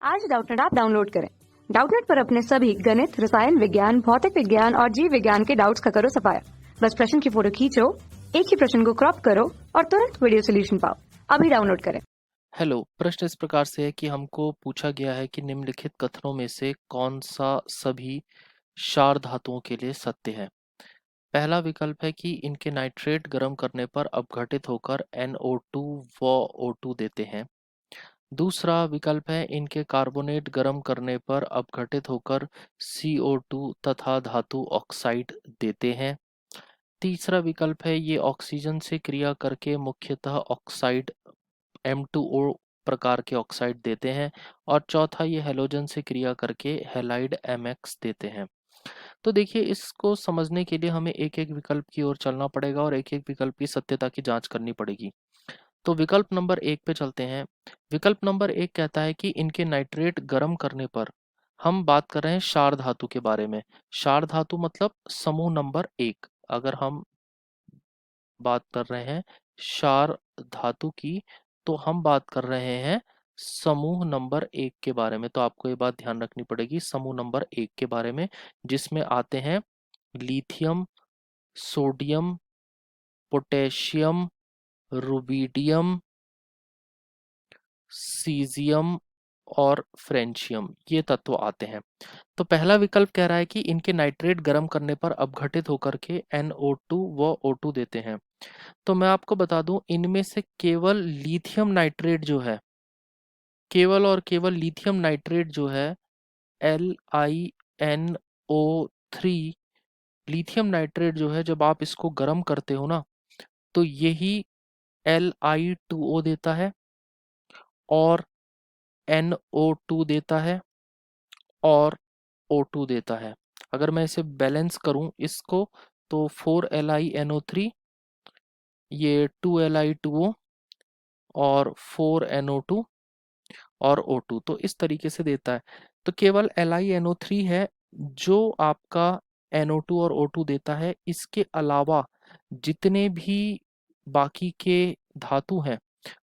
आज Doubtnut app download करें। Doubtnut पर अपने सभी गणित, रसायन विज्ञान, भौतिक विज्ञान और जीव विज्ञान के डाउट्स का करो सफाया। बस प्रश्न की फोटो खींचो, एक ही प्रश्न को क्रॉप करो और तुरंत वीडियो सोल्यूशन पाओ। अभी डाउनलोड करें। हेलो। प्रश्न इस प्रकार से है कि हमको पूछा गया है कि निम्नलिखित कथनों में से कौन सा सभी क्षार धातुओं के लिए सत्य है। पहला विकल्प है कि इनके नाइट्रेट गर्म करने पर अपघटित होकर NO2 व O2 देते हैं। दूसरा विकल्प है इनके कार्बोनेट गर्म करने पर अपघटित होकर CO2 तथा धातु ऑक्साइड देते हैं। तीसरा विकल्प है ये ऑक्सीजन से क्रिया करके मुख्यतः ऑक्साइड M2O प्रकार के ऑक्साइड देते हैं। और चौथा ये हैलोजन से क्रिया करके हैलाइड MX देते हैं। तो देखिए, इसको समझने के लिए हमें एक एक विकल्प की ओर चलना पड़ेगा और एक एक विकल्प की सत्यता की जांच करनी पड़ेगी। तो विकल्प नंबर 1 पे चलते हैं। विकल्प नंबर 1 कहता है कि इनके नाइट्रेट गर्म करने पर, हम बात कर रहे हैं क्षार धातु के बारे में। क्षार धातु मतलब समूह नंबर 1। अगर हम बात कर रहे हैं क्षार धातु की, तो हम बात कर रहे हैं समूह नंबर 1 के बारे में। तो आपको ये बात ध्यान रखनी पड़ेगी समूह नंबर 1 के बारे में, जिसमें आते हैं lithium, sodium, potassium, rubidium, caesium और फ्रेंचियम, ये तत्व आते हैं। तो पहला विकल्प कह रहा है कि इनके नाइट्रेट गर्म करने पर अपघटित होकर के NO2 व O2 देते हैं। तो मैं आपको बता दूं, इनमें से केवल लिथियम नाइट्रेट जो है, केवल और केवल लिथियम नाइट्रेट जो है LiNO3, लिथियम नाइट्रेट जो है, जब आप इसको गर्म करते हो ना, तो यही Li2O देता है और NO2 देता है और O2 देता है। अगर मैं इसे बैलेंस करूं इसको, तो 4LiNO3, ये 2Li2O और 4NO2 और O2, तो इस तरीके से देता है। तो केवल LiNO3 है जो आपका NO2 और O2 देता है। इसके अलावा जितने भी बाकी के धातु हैं,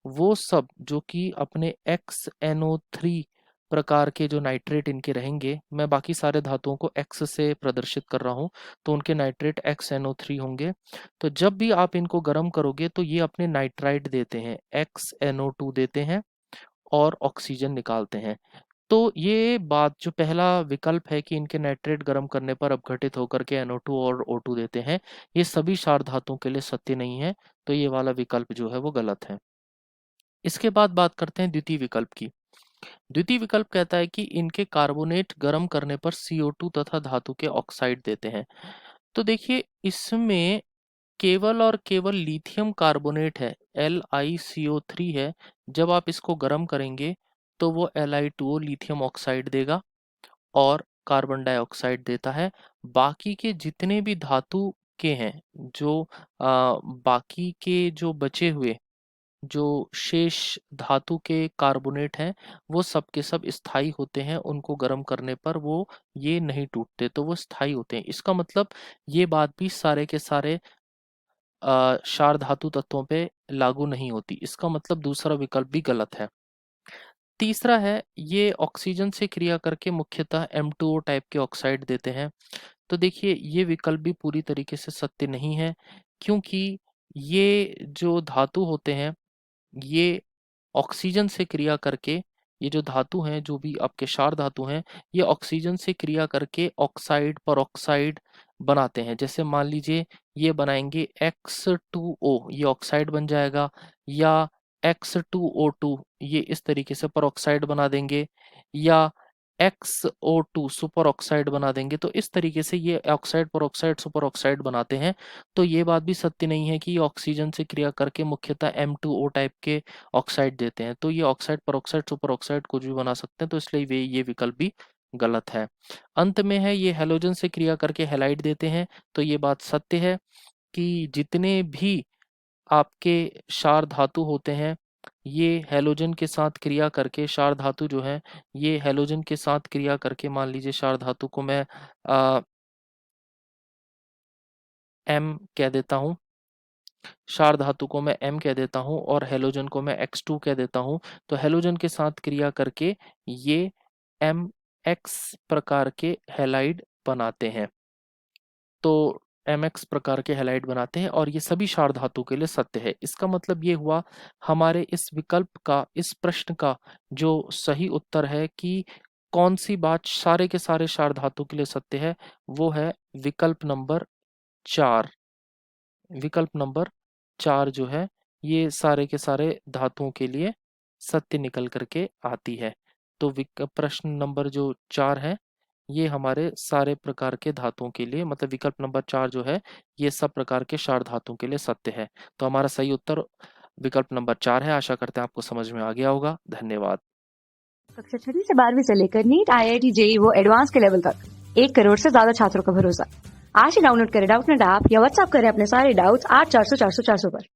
वो सब जो कि अपने XNO3 प्रकार के जो नाइट्रेट इनके रहेंगे, मैं बाकी सारे धातुओं को X से प्रदर्शित कर रहा हूँ, तो उनके नाइट्रेट XNO3 होंगे। तो जब भी आप इनको गर्म करोगे तो ये अपने नाइट्राइड देते हैं, XNO2 देते हैं और ऑक्सीजन निकालते हैं। तो ये बात, जो पहला विकल्प है कि इनके नाइट्रेट गर्म करने पर अपघटित होकर के NO2 और O2 देते हैं, ये सभी क्षार धातुओं के लिए सत्य नहीं है। तो ये वाला विकल्प जो है वो गलत है। इसके बाद बात करते हैं द्वितीय विकल्प की। द्वितीय विकल्प कहता है कि इनके कार्बोनेट गर्म करने पर CO2 तथा धातु के ऑक्साइड देते हैं। तो देखिए, इसमें केवल और केवल लिथियम कार्बोनेट है, LiCO3 है। जब आप इसको गर्म करेंगे तो वो Li2O लिथियम ऑक्साइड देगा और कार्बन डाइऑक्साइड देता है। बाकी के जितने भी धातु के हैं, जो बाकी के जो बचे हुए, जो शेष धातु के कार्बोनेट हैं, वो सब के सब स्थायी होते हैं। उनको गर्म करने पर वो ये नहीं टूटते, तो वो स्थायी होते हैं। इसका मतलब ये बात भी सारे के सारे क्षार धातु तत्वों पे लागू नहीं होती। इसका मतलब दूसरा विकल्प भी गलत है। तीसरा है ये ऑक्सीजन से क्रिया करके मुख्यतः M2O टाइप के ऑक्साइड देते हैं। तो देखिए, ये विकल्प भी पूरी तरीके से सत्य नहीं है, क्योंकि ये जो धातु होते हैं, ये ऑक्सीजन से क्रिया करके, ये जो धातु हैं, जो भी आपके क्षार धातु हैं, ये ऑक्सीजन से क्रिया करके ऑक्साइड पर ऑक्साइड बनाते हैं। जैसे मान लीजिए, ये बनाएंगे X2O, ये ऑक्साइड बन जाएगा, या X2O2, ये इस तरीके से पर ऑक्साइड बना देंगे, या XO2 सुपर ऑक्साइड बना देंगे। तो इस तरीके से ये ऑक्साइड पर ऑक्साइड सुपर ऑक्साइड बनाते हैं। तो ये बात भी सत्य नहीं है कि ये ऑक्सीजन से क्रिया करके मुख्यतः M2O टाइप के ऑक्साइड देते हैं। तो ये ऑक्साइड पर ऑक्साइड सुपर ऑक्साइड कुछ भी बना सकते हैं, तो इसलिए वे ये विकल्प भी गलत है। अंत में है ये हैलोजन से क्रिया करके हैलाइड देते हैं। तो ये बात सत्य है कि जितने भी आपके क्षार धातु होते हैं, ये हैलोजन के साथ क्रिया करके, क्षार धातु जो है ये हैलोजन के साथ क्रिया करके, मान लीजिए क्षार धातु को मैं M कह देता हूँ, क्षार धातु को मैं M कह देता हूँ और हेलोजन को मैं X2 कह देता हूँ। तो हेलोजन के साथ क्रिया करके ये MX प्रकार के हैलाइड बनाते हैं। तो MX प्रकार के हैलाइड बनाते हैं और ये सभी क्षार धातु के लिए सत्य है। इसका मतलब ये हुआ हमारे इस विकल्प का, इस प्रश्न का जो सही उत्तर है कि कौन सी बात सारे के सारे क्षार धातु के लिए सत्य है, वो है विकल्प नंबर 4। विकल्प नंबर 4 जो है ये सारे के सारे धातुओं के लिए सत्य निकल करके आती है। तो प्रश्न नंबर जो 4 है ये हमारे सारे प्रकार के धातुओं के लिए, मतलब विकल्प नंबर 4 जो है ये सब प्रकार के क्षार धातुओं के लिए सत्य है। तो हमारा सही उत्तर विकल्प नंबर 4 है। आशा करते हैं आपको समझ में आ गया होगा। धन्यवाद। कक्षा 6वीं से 12वीं से लेकर नीट, IIT, JEE वो एडवांस के लेवल तक 1 करोड़ से ज्यादा छात्रों का भरोसा। आज ही डाउनलोड करें डाउटनेट ऐप या व्हाट्सएप करें अपने सारे डाउट्स 8400 400 400 पर।